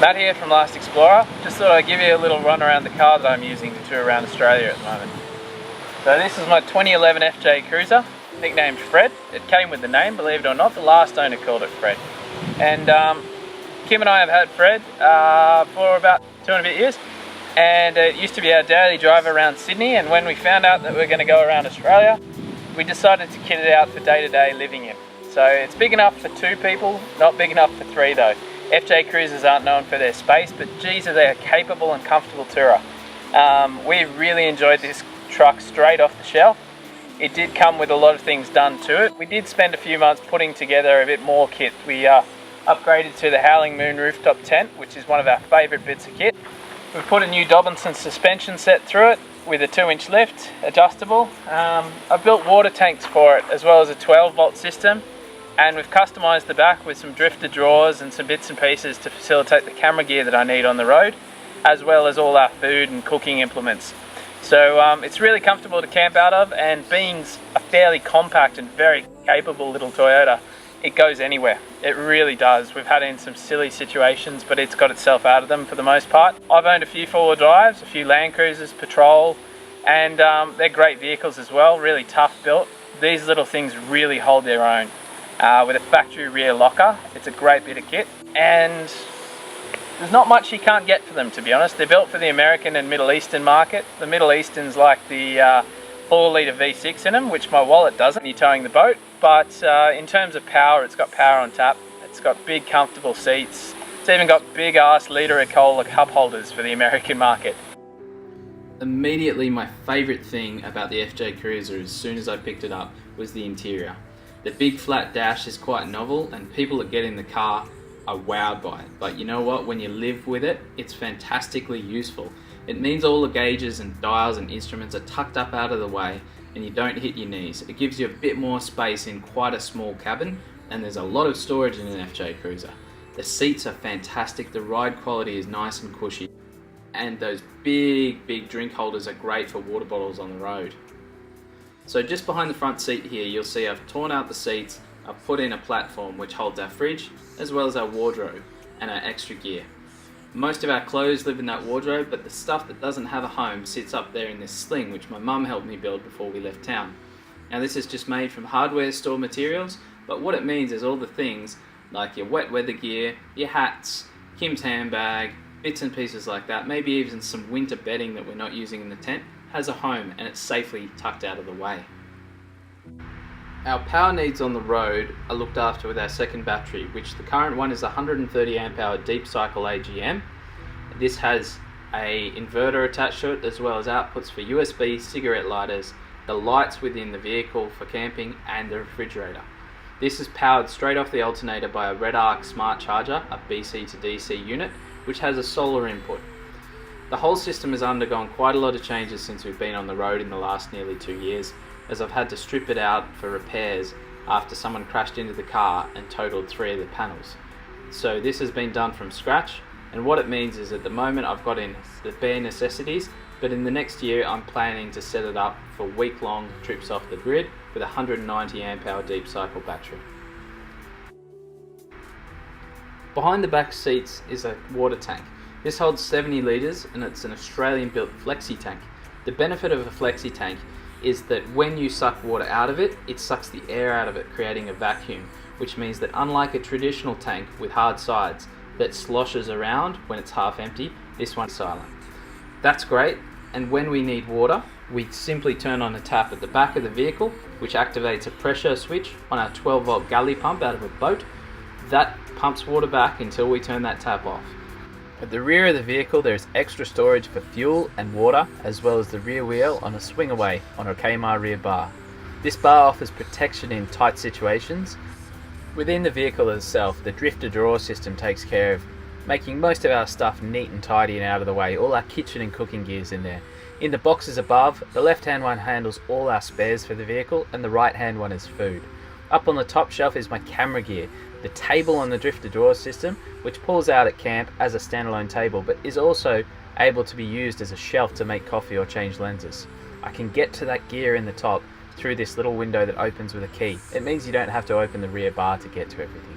Matt here from LastXplorer. Just thought I'd give you a little run around the car that I'm using to tour around Australia at the moment. So this is my 2011 FJ Cruiser, nicknamed Fred. It came with the name, believe it or not. The last owner called it Fred. And Kim and I have had Fred for about 2.5 years. And it used to be our daily drive around Sydney, and when we found out that we were going to go around Australia, we decided to kit it out for day-to-day living in. So it's big enough for 2 people, not big enough for 3 though. FJ Cruisers aren't known for their space, but geez are they a capable and comfortable tourer. We really enjoyed this truck straight off the shelf. It did come with a lot of things done to it. We did spend a few months putting together a bit more kit. We upgraded to the Howling Moon rooftop tent, which is one of our favourite bits of kit. We put a new Dobinson suspension set through it with a 2-inch lift, adjustable. I built water tanks for it as well as a 12-volt system, and we've customised the back with some drifter drawers and some bits and pieces to facilitate the camera gear that I need on the road, as well as all our food and cooking implements. So it's really comfortable to camp out of, and being a fairly compact and very capable little Toyota, it goes anywhere. It really does. We've had in some silly situations, but it's got itself out of them for the most part. I've owned a few 4-wheel drives, a few Land Cruisers, Patrol, and they're great vehicles as well, really tough built. These little things really hold their own. With a factory rear locker, it's a great bit of kit, and there's not much you can't get for them, to be honest. They're built for the American and Middle Eastern market. The Middle Easterns like the 4-litre V6 in them, which my wallet doesn't. You're towing the boat. But in terms of power, it's got power on tap. It's got big, comfortable seats. It's even got big ass litre Cola cup holders for the American market. Immediately, my favourite thing about the FJ Cruiser as soon as I picked it up was the interior. The big flat dash is quite novel, and people that get in the car are wowed by it. But you know what? When you live with it, it's fantastically useful. It means all the gauges and dials and instruments are tucked up out of the way, and you don't hit your knees. It gives you a bit more space in quite a small cabin, and there's a lot of storage in an FJ Cruiser. The seats are fantastic, the ride quality is nice and cushy, and those big drink holders are great for water bottles on the road. So just behind the front seat here, you'll see I've torn out the seats. I've put in a platform which holds our fridge, as well as our wardrobe and our extra gear. Most of our clothes live in that wardrobe, but the stuff that doesn't have a home sits up there in this sling, which my mum helped me build before we left town. Now this is just made from hardware store materials, but what it means is all the things like your wet weather gear, your hats, Kim's handbag, bits and pieces like that, maybe even some winter bedding that we're not using in the tent, has a home, and it's safely tucked out of the way. Our power needs on the road are looked after with our second battery, which the current one is a 130 amp hour deep cycle AGM. This has a inverter attached to it, as well as outputs for USB, cigarette lighters, the lights within the vehicle for camping, and the refrigerator. This is powered straight off the alternator by a Red Arc smart charger, a BC to DC unit, which has a solar input. The whole system has undergone quite a lot of changes since we've been on the road in the last nearly 2 years, as I've had to strip it out for repairs after someone crashed into the car and totaled 3 of the panels. So this has been done from scratch, and what it means is at the moment I've got in the bare necessities, but in the next year I'm planning to set it up for week-long trips off the grid with a 190 amp hour deep cycle battery. Behind the back seats is a water tank. This holds 70 litres, and it's an Australian built flexi tank. The benefit of a flexi tank is that when you suck water out of it, it sucks the air out of it, creating a vacuum, which means that unlike a traditional tank with hard sides that sloshes around when it's half empty, this one's silent. That's great, and when we need water, we simply turn on a tap at the back of the vehicle, which activates a pressure switch on our 12-volt galley pump out of a boat. That pumps water back until we turn that tap off. At the rear of the vehicle there is extra storage for fuel and water, as well as the rear wheel on a swing away on a Kmart rear bar. This bar offers protection in tight situations. Within the vehicle itself, the drifter drawer system takes care of making most of our stuff neat and tidy and out of the way. All our kitchen and cooking gear's in there. In the boxes above, the left hand one handles all our spares for the vehicle, and the right hand one is food. Up on the top shelf is my camera gear. The table on the drifter drawer system, which pulls out at camp as a standalone table, but is also able to be used as a shelf to make coffee or change lenses. I can get to that gear in the top through this little window that opens with a key. It means you don't have to open the rear bar to get to everything.